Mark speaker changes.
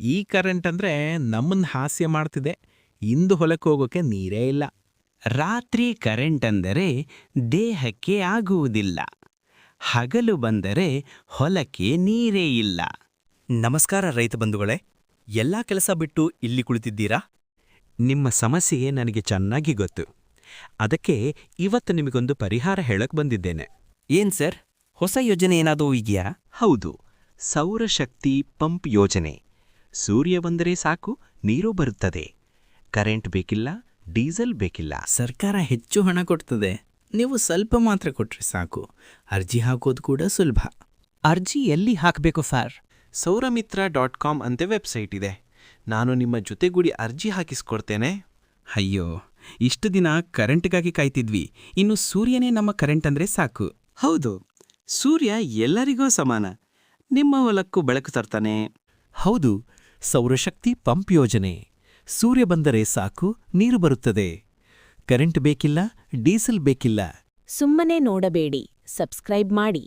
Speaker 1: ಈ ಕರೆಂಟ್ ಅಂದ್ರೆ ನಮ್ಮನ್ನ ಹಾಸ್ಯ ಮಾಡ್ತಿದೆ. ಇಂದು ಹೊಲಕ್ಕೆ ಹೋಗೋಕೆ ನೀರೇ ಇಲ್ಲ.
Speaker 2: ರಾತ್ರಿ ಕರೆಂಟ್ ಅಂದರೆ ದೇಹಕ್ಕೆ ಆಗುವುದಿಲ್ಲ. ಹಗಲು ಬಂದರೆ ಹೊಲಕ್ಕೆ ನೀರೇ ಇಲ್ಲ.
Speaker 3: ನಮಸ್ಕಾರ ರೈತ ಬಂಧುಗಳೇ, ಎಲ್ಲಾ ಕೆಲಸ ಬಿಟ್ಟು ಇಲ್ಲಿ ಕುಳಿತಿದ್ದೀರಾ?
Speaker 4: ನಿಮ್ಮ ಸಮಸ್ಯೆ ನನಗೆ ಚೆನ್ನಾಗಿ ಗೊತ್ತು. ಅದಕ್ಕೆ ಇವತ್ತು ನಿಮಗೊಂದು ಪರಿಹಾರ ಹೇಳಕ್ ಬಂದಿದ್ದೇನೆ.
Speaker 3: ಏನ್ ಸರ್, ಹೊಸ ಯೋಜನೆ ಏನಾದರೂ ಇದೆಯಾ?
Speaker 4: ಹೌದು, ಸೌರಶಕ್ತಿ ಪಂಪ್ ಯೋಜನೆ. ಸೂರ್ಯ ಬಂದರೆ ಸಾಕು, ನೀರು ಬರುತ್ತದೆ. ಕರೆಂಟ್ ಬೇಕಿಲ್ಲ, ಡೀಸೆಲ್ ಬೇಕಿಲ್ಲ.
Speaker 1: ಸರ್ಕಾರ ಹೆಚ್ಚು ಹಣ ಕೊಡ್ತದೆ, ನೀವು ಸ್ವಲ್ಪ ಮಾತ್ರ ಕೊಟ್ರೆ ಸಾಕು. ಅರ್ಜಿ ಹಾಕೋದು ಕೂಡ ಸುಲಭ.
Speaker 4: ಅರ್ಜಿ ಎಲ್ಲಿ ಹಾಕಬೇಕು ಸರ್?
Speaker 5: ಸೌರಮಿತ್ರ.com ಅಂತ ವೆಬ್ಸೈಟ್ ಇದೆ. ನಾನು ನಿಮ್ಮ ಜೊತೆಗೂಡಿ ಅರ್ಜಿ ಹಾಕಿಸ್ಕೊಡ್ತೇನೆ.
Speaker 6: ಅಯ್ಯೋ, ಇಷ್ಟು ದಿನ ಕರೆಂಟ್ಗಾಗಿ ಕಾಯ್ತಿದ್ವಿ. ಇನ್ನು ಸೂರ್ಯನೇ ನಮ್ಮ ಕರೆಂಟ್ ಅಂದ್ರೆ ಸಾಕು.
Speaker 2: ಹೌದು, ಸೂರ್ಯ ಎಲ್ಲರಿಗೂ ಸಮಾನ. ನಿಮ್ಮ ಹೊಲಕ್ಕೂ ಬೆಳಕು ತರ್ತಾನೆ.
Speaker 4: ಹೌದು, ಸೌರಶಕ್ತಿ ಪಂಪ್ ಯೋಜನೆ. ಸೂರ್ಯ ಬಂದರೆ ಸಾಕು, ನೀರು ಬರುತ್ತದೆ. ಕರೆಂಟ್ ಬೇಕಿಲ್ಲ, ಡೀಸೆಲ್ ಬೇಕಿಲ್ಲ.
Speaker 7: ಸುಮ್ಮನೆ ನೋಡಬೇಡಿ, ಸಬ್ಸ್ಕ್ರೈಬ್ ಮಾಡಿ.